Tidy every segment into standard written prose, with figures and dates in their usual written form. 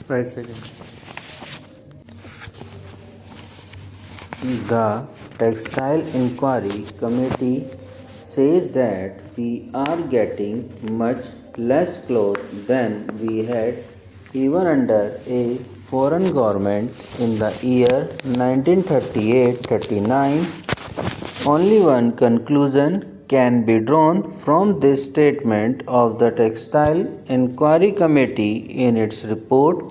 Right second. The Textile Inquiry Committee says that we are getting much less cloth than we had even under a foreign government in the year 1938-39. Only one conclusion can be drawn from this statement of the Textile Inquiry Committee in its report.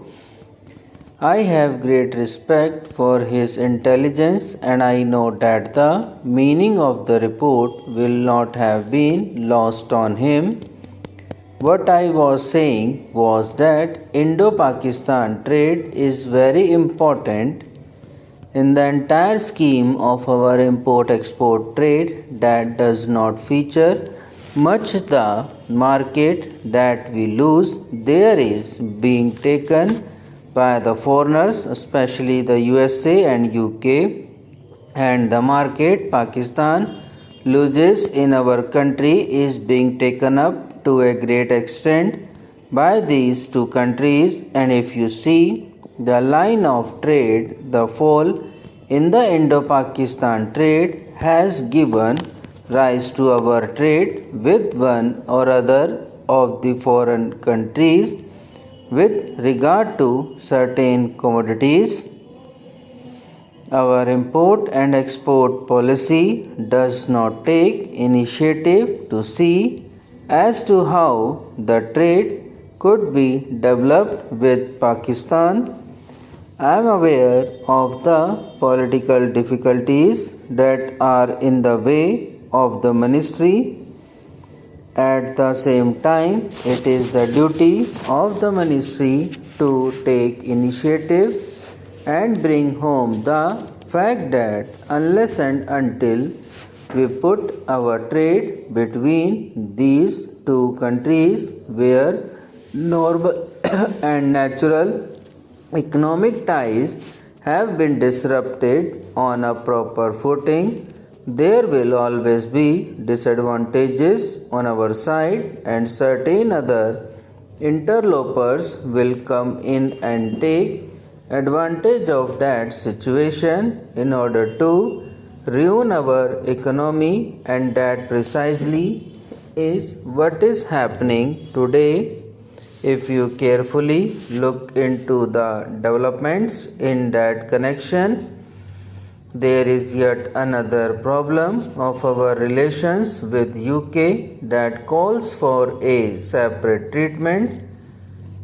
I have great respect for his intelligence, and I know that the meaning of the report will not have been lost on him. What I was saying was that Indo-Pakistan trade is very important in the entire scheme of our import-export trade. That does not feature much the market that we lose there is being taken by the foreigners, especially the USA and UK, and the market Pakistan loses in our country is being taken up to a great extent by these two countries. And if you see the line of trade, the fall in the Indo-Pakistan trade has given rise to our trade with one or other of the foreign countries with regard to certain commodities. Our import and export policy does not take initiative to see as to how the trade could be developed with Pakistan. I am aware of the political difficulties that are in the way of the ministry. At the same time, it is the duty of the ministry to take initiative and bring home the fact that unless and until we put our trade between these two countries where normal and natural economic ties have been disrupted on a proper footing, there will always be disadvantages on our side, and certain other interlopers will come in and take advantage of that situation in order to ruin our economy, and that precisely is what is happening today. If you carefully look into the developments in that connection, there is yet another problem of our relations with UK that calls for a separate treatment.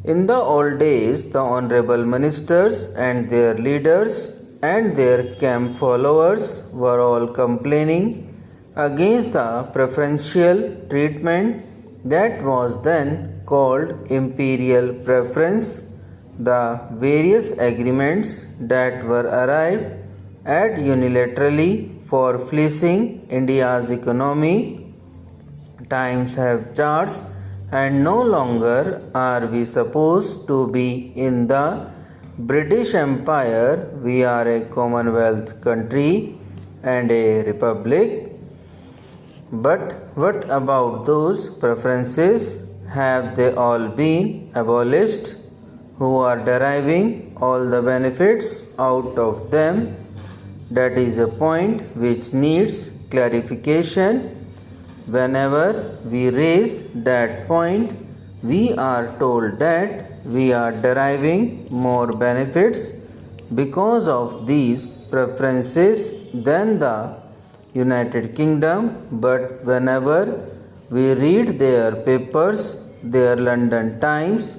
In the old days, the honorable ministers and their leaders and their camp followers were all complaining against the preferential treatment that was then called imperial preference. The various agreements that were arrived at unilaterally for fleecing India's economy. Times have changed, and no longer are we supposed to be in the British Empire. We are a Commonwealth country and a republic. But what about those preferences? Have they all been abolished? Who are deriving all the benefits out of them? That is a point which needs clarification. Whenever we raise that point, we are told that we are deriving more benefits because of these preferences than the United Kingdom. But whenever we read their papers, their London Times,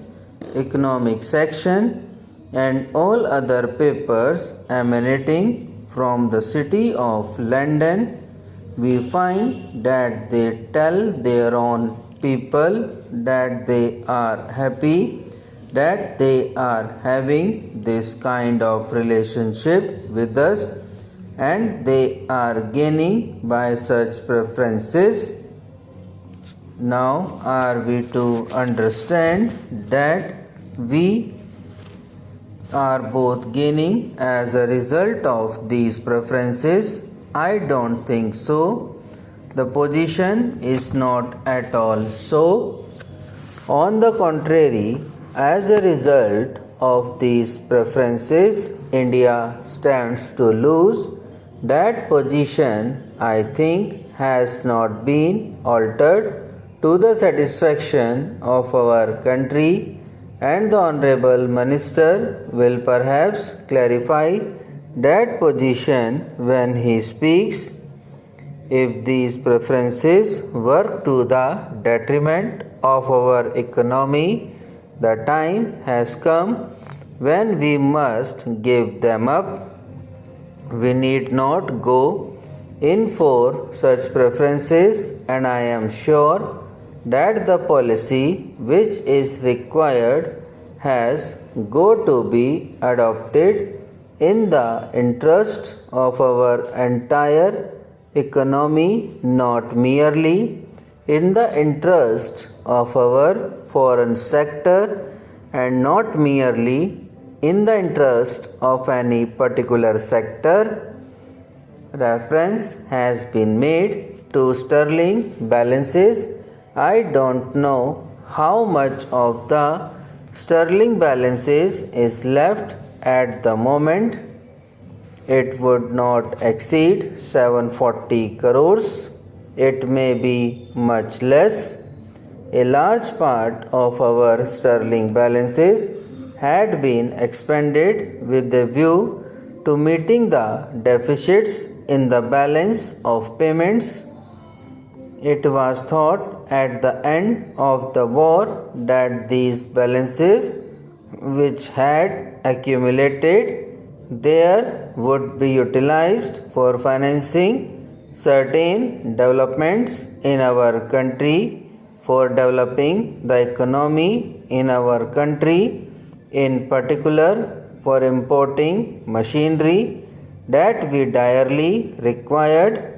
economic section, and all other papers emanating from the city of London, we find that they tell their own people that they are happy that they are having this kind of relationship with us, and they are gaining by such preferences. Now, are we to understand that we are both gaining as a result of these preferences? I don't think so. The position is not at all so. On the contrary, as a result of these preferences India stands to lose, that position I think has not been altered to the satisfaction of our country, and the Honorable Minister will perhaps clarify that position when he speaks. If these preferences work to the detriment of our economy, the time has come when we must give them up. We need not go in for such preferences, and I am sure that the policy which is required has got to be adopted in the interest of our entire economy, not merely in the interest of our foreign sector, and not merely in the interest of any particular sector. Reference has been made to sterling balances. I don't know how much of the sterling balances is left at the moment. It would not exceed 740 crores. It may be much less. A large part of our sterling balances had been expended with a view to meeting the deficits in the balance of payments. It was thought at the end of the war that these balances, which had accumulated there, would be utilized for financing certain developments in our country, for developing the economy in our country, in particular for importing machinery that we direly required.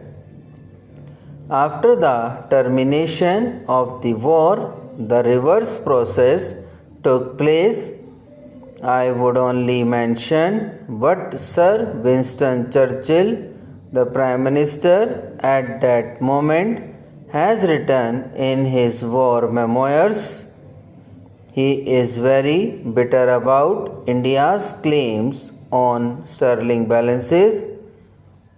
After the termination of the war, the reverse process took place. I would only mention what Sir Winston Churchill, the Prime Minister at that moment, has written in his war memoirs. He is very bitter about India's claims on sterling balances.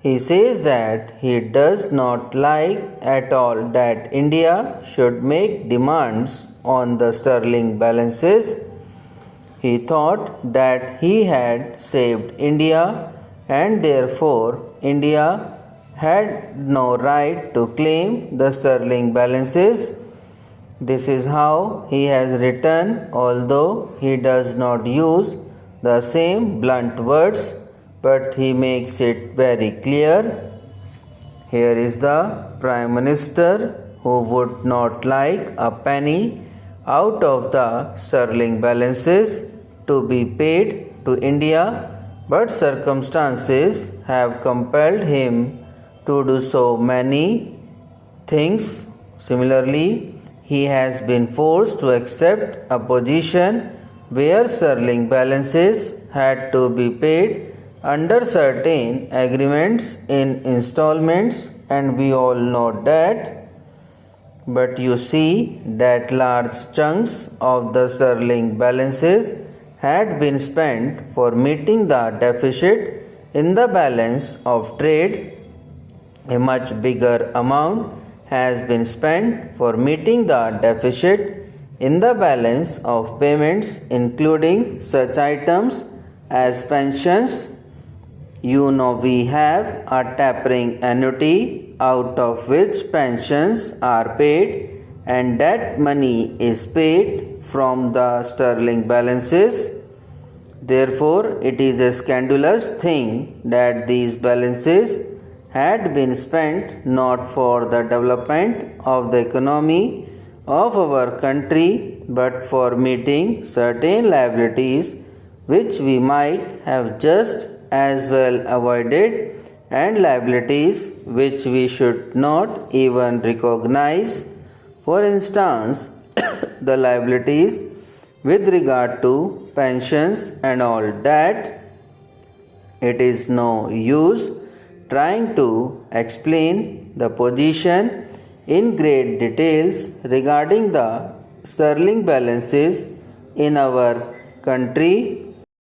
He says that he does not like at all that India should make demands on the sterling balances. He thought that he had saved India, and therefore India had no right to claim the sterling balances. This is how he has written, although he does not use the same blunt words, but he makes it very clear. Here is the Prime Minister who would not like a penny out of the sterling balances to be paid to India, but circumstances have compelled him to do so many things. Similarly, he has been forced to accept a position where sterling balances had to be paid under certain agreements in installments, and we all know that. But you see that large chunks of the sterling balances had been spent for meeting the deficit in the balance of trade. A much bigger amount has been spent for meeting the deficit in the balance of payments, including such items as pensions. You know, we have a tapering annuity out of which pensions are paid, and that money is paid from the sterling balances. Therefore, it is a scandalous thing that these balances had been spent not for the development of the economy of our country, but for meeting certain liabilities which we might have just as well avoided, and liabilities which we should not even recognize. For instance, the liabilities with regard to pensions and all that. It is no use trying to explain the position in great details regarding the sterling balances in our country